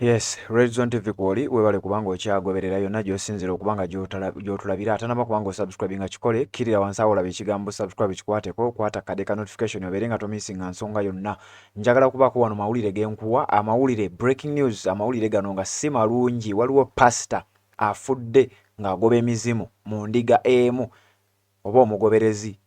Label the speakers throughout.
Speaker 1: Yes, Red Zone TV kwoli webale kubanga okyagoberera yonna gy'osinzira okubanga gy'otulabira ate naba kubanga osubscribe nga kikole kirira wansi awo olaba ekigambo subscribe kikwateko kwata kade ka notification obeere nga tomisinga nsonga yonna. Njagala kubaako wano mawulire genkuwa, amawulire breaking news, amawulire gano nga si malungi. Waliwo pastor afudde ng'agoba emizimu mu ndiga emu oba omugoberezi.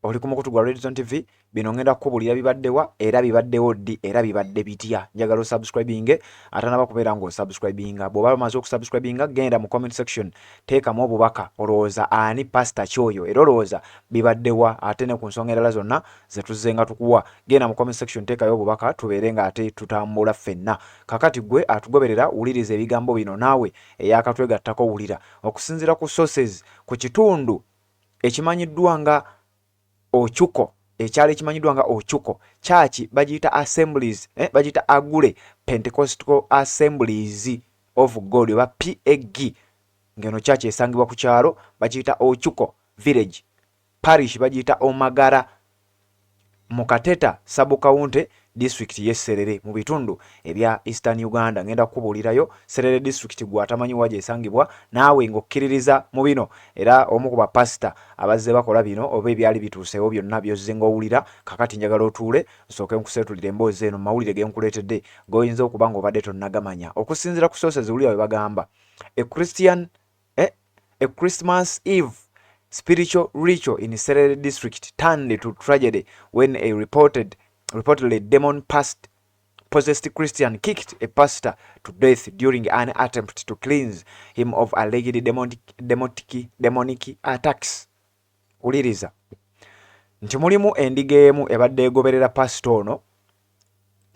Speaker 1: Oli ku mukutu gwa Red Zone TV, bino ngenda kukubulira bibaddewa era bibaddewo ddi era bibadde bitya. Njagala osubscribinge ate naba kubeera ng'osubscribinga. Bw'oba omaze okusubscribinga genda mu comment section teekamu obubaka olowooza ani pastor kyoyo era olowooza bibaddewa ate ne ku nsonga endala zonna ze tuzze nga tukuwa. Genda mu comment section teekayo obubaka tubeere nga ate tutambula ffenna. Kakati gwe atugoberera wuliriza ebigambo bino naawe eyakatwegattako wulira. Okusinziira ku sources ku kitundu ekimanyiddwa nga Ochuko, ekyalo ekimanyiddwa nga Ochuko, church bagiyita Assemblies, bagiyita Agule Pentecostal Assemblies of God oba PAG. Ngeno church esangibwa ku kyalo bagiyita Ochuko Village. Parish bagiyita Omagara mu Kateta Sub County District ye Serere mu bitundu ebya Eastern Uganda. Ngenda kubuulirayo Serere District gwatamanyi waje esangibwa naawe ng'okkiririza mu bino era omu ku bapasita abazze bakola bino oba ebyali bituusewo byonna byozze ng'owulira. Kakati njagala otuule nsooke nkuseetulire emboozi eno mawulire ge nkuleetedde g'oyinza okuba ng'obadde tonnagamanya. Okusinziira ku sources wulira bwe bagamba a Christmas Eve spiritual ritual in Serere District turned to tragedy when a reportedly demon-possessed Christian kicked a pastor to death during an attempt to cleanse him of alleged demonic attacks. Uliriza nti mulimu endiga emu ebadde egoberera pastor ono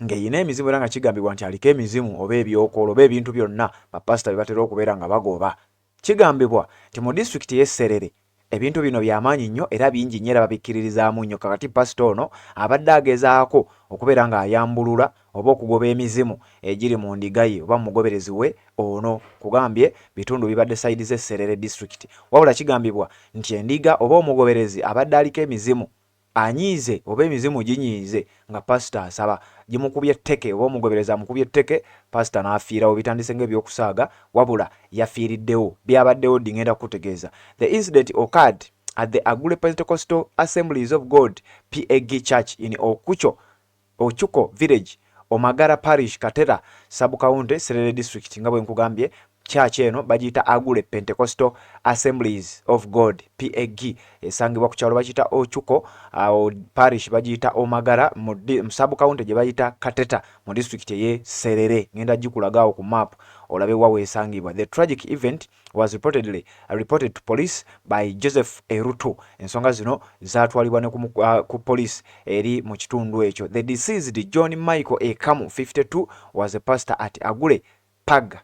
Speaker 1: ng'eyina emizimu era nga kigambibwa nti aliko emizimu oba ebyokolo oba ebintu byonna bapasita bye batera okubeera nga bagoba. Kigambibwa nti mu disitulikiti y'e Serere ebintu bino by'amaanyi nnyo era bingi nnyo era babikkiririzaamu nnyo. Kakati pastor ono abadde agezaako okubeera ng'ayambulula oba okugoba emizimu egiri mu ndiga ye oba mugoberezi we ono. Kugambye bitundu bibadde sayidi z'e Serere district. Wabula kigambibwa nti endiga oba omugoberezi abadde aliko emizimu anyiize oba emizimu ginyiize nga pastor asaba gimukubye tteke oba omugoberezi amukubye tteke pastor n'afiirawo. Bitandise ng'ebyokusaaga wabula yafiiriddewo. Byabaddewo ddi ngenda kutegeeza. The incident occurred at the Agule Pentecostal Assemblies of God PAG Church in Ochuko Village, Omagara Parish, Katera Sub County, Serere District. Nga bwe nkugambye church eno bagiyita Agule Pentecostal Assemblies of God PAG esangibwa ku kyalo bagiyita Ochuko Parish bagiyita Omagara mu Sub County gye bagiyita Kateta mu district ye Serere. Ngenda gikulagaawo ku map olabe wa weesangibwa. The tragic event was reported to police by Joseph Eruto. Ensonga zino zaatwalibwa ne ku police eri mu kitundu ekyo. The deceased John Michael Ekamu 52 was a pastor at Agule PAG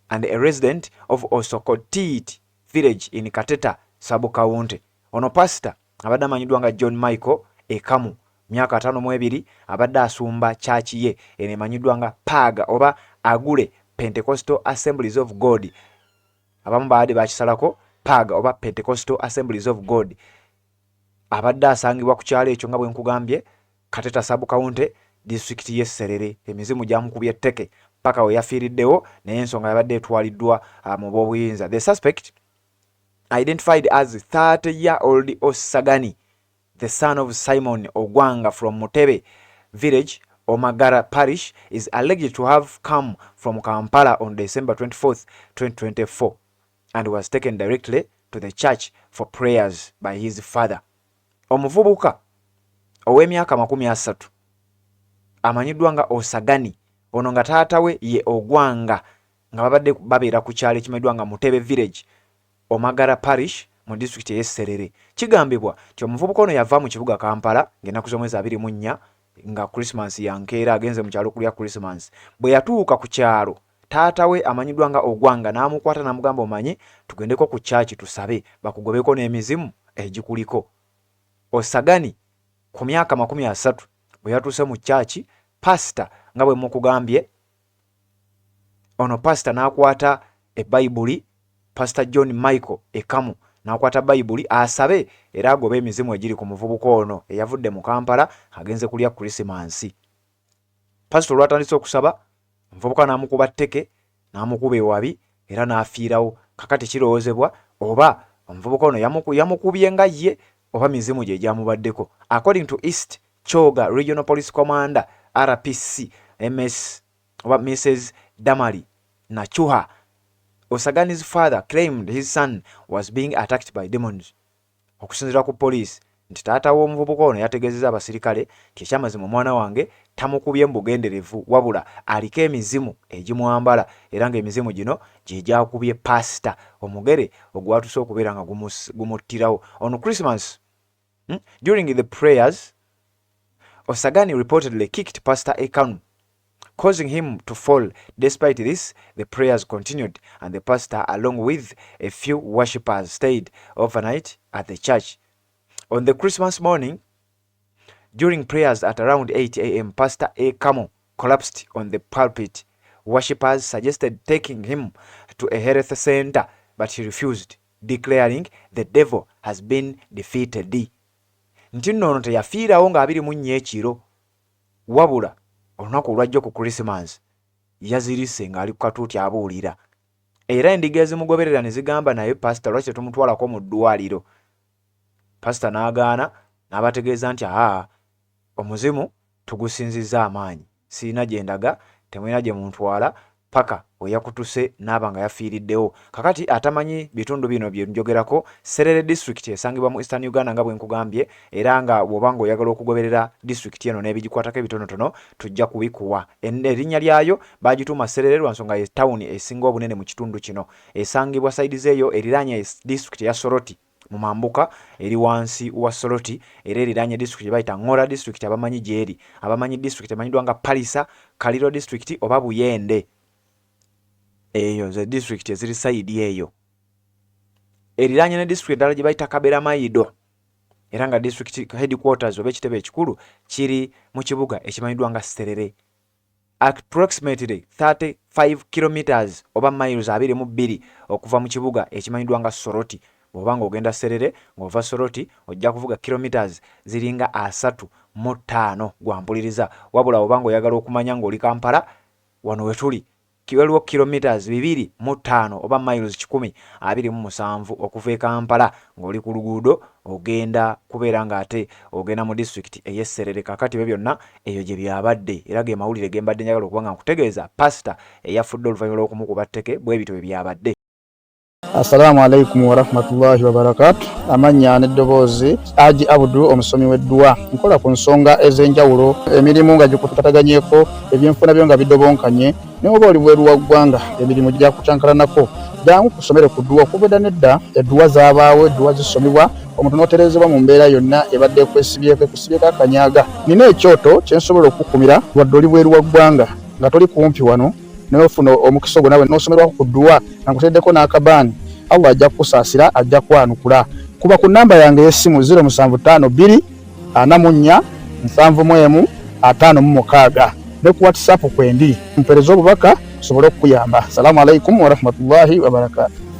Speaker 1: and a resident of Osokotit village in Kateta Sub County. Ono pastor abadde amanyiddwa nga John Michael Ekamu myaka 52 abadde asumba church ye eno emanyiddwa nga PAG oba Agule Pentecostal Assemblies of God. Abamu baadde bakisalako PAG oba Pentecostal Assemblies of God. Abadde asangibwa ku kyalo ekyo nga bwe nkugambye Kateta Sub County district ye Serere. Emizimu gyamukubye tteke paka we yafiiriddewo naye ensonga yabadde etwaliddwa mu b'obuyinza. The suspect, identified as 30-year-old Osagani, the son of Simon Ogwanga from Mutebe village, Omagara Parish, is alleged to have come from Kampala on December 24th, 2024 and was taken directly to the church for prayers by his father. Omuvubuka ow'emyaka 30 amanyiddwa nga Osagani ono nga taata we ye Ogwanga nga babadde babeera ku kyalo ekimanyiddwa nga Mutebe village, Omagara Parish mu district y'e Serere. Kigambibwa nti omuvubuka ono yava mu kibuga Kampala ng'ennaku z'omwezi 24 nga Christmas yankeera agenze mu kyalo kulya Christmas. Bwe yatuuka ku kyalo taata we amanyiddwa nga Ogwanga n'amukwata n'amugamba omanyi tugendeko ku church tusabe bakugobeko n'emizimu egikuliko. Osagani ku myaka 30 bwe yatuuse mu church pastor nga bwe mukugambye ono pastor n'akwata ebayibuli, pastor John Michael Ekamu n'akwata bayibuli asabe era agobe emizimu egiri ku muvubuka ono eyavudde mu Kampala agenze kulya Christmas. Pastor lwatandise okusaba Omuvubuka n'amukuba tteke n'amukuba ewabi era n'afiirawo. Kakati kirowoozebwa oba omuvubuka ono yamukubye nga ye oba mizimu gye gyamubaddeko. According to East Kyoga Regional Police Commander RPC Mrs. Damari Nachuha, Osagani's father claimed his son was being attacked by demons. Okusinziira ku police nti taata w'omuvubuka ono yategeezezza abasirikale nti ekyamazima omwana wange tamukubye mu bugenderevu wabula aliko emizimu egimwambala era ng'emizimu gino gye gyakubye pasita omugere ogwatuse okubeera nga gumuttirawo. On Christmas, during the prayers, Osagani reportedly kicked Pastor Ekanu, causing him to fall. Despite this, the prayers continued and the pastor along with a few worshippers stayed overnight at the church. On the Christmas morning, during prayers at around 8 a.m., Pastor Ekamo collapsed on the pulpit. Worshippers suggested taking him to a health center, but he refused, declaring the devil has been defeated. Nti nno ono teyafiirawo ng'abiri mu nnyo ekiro wabula olunaku olwajja ku Christmas yazirise ng'ali ku katuuti abuulira. Era endiga ezimugoberera ne zigamba naye pasita lwaki tetumutwalako mu ddwaliro. Pasita n'agaana n'abategeeza nti omuzimu tugusinzizza amaanyi, siina gye ndaga, temwina gye muntwala paka oyakutuse n'aba nga yafiiriddewo. Kakati atamanyi bitundu bino bye njogerako, Serere district esangibwa mu Eastern Uganda nga bwe nkugambye, era nga bw'oba ng'oyagala okugoberera district eno n'ebigikwatako ebitonotono tujja kubikuwa. Erinnya lyayo bagituuma Serere lwa nsonga ye tawuni esinga obunene mu kitundu kino. Esangibwa saidi zeeyo eriraanye district ya Soroti mu mambuka eri wansi wa Soroti, era eriraanye district bayita Ngora district abamanyi gyeri, abamanyi district emanyiddwa nga Palisa, Kaliro district oba Buyende. Eyo ze district eziri saidi eyo. Eriraanye ne district eddala gye bayita Kabera Maido, era nga district headquarters oba ekitebe ekikulu kiri mu kibuga ekimanyiddwa nga Serere. Approximately 35 kilometers oba miles 22 okuva mu kibuga ekimanyiddwa nga Soroti. Bw'oba ng'ogenda Serere ng'ova Soroti ojja kuvuga kilometers ziringa 35 gwampuliriza, wabula bw'oba ng'oyagala okumanya ng'oli Kampala wano wetuli waliwo kilometers 2.5 oba miles 127 okuva e Kampala ng'oli ku luguudo ogenda kubeera ng'ate ogenda mu district ey'e Serere. Kakati bye byonna eyo gye byabadde, era ge mawulire ge mbadde njagala okuba nga nkutegeeza pasita eyafudde oluvannyuma lw'okumukuba tteke bwe bityo bye byabadde.
Speaker 2: Assalamu alaikum wa rahmatullahi wa barakatuh. Amanya n'eddoboozi Haji Abdu omusomi w'edduwa. Nkola ku nsonga ez'enjawulo, emirimu nga gikutataganyeko, ebyenfuna byo nga bidobonkanye, ne oba oli bweru wa ggwanga emirimu gya kucankalanako. Jangu kusomere ku dduwa okubeda nedda edduwa zaabaawo, edduwa zisomebwa omuntu n'oterezebwa mu mbeera yonna ebadde ekusibyeko akanyaaga. Nina ekyoto kye nsobola okukumira wadde oli bweru wa ggwanga nga toli kumpi wano n'ofuna omukisa ogwo nawe n'osomerwako ku dduwa nga nkuteddeko n'akabaani. Allah ajja kukusaasira, ajja kwanukula. Kuba ku namba yange y'essimu 0752 44 71 56 ne ku WhatsApp kwendi mpereza obubaka sobole okukuyamba. Assalamu alaikum wa rahmatullahi wa barakatuh.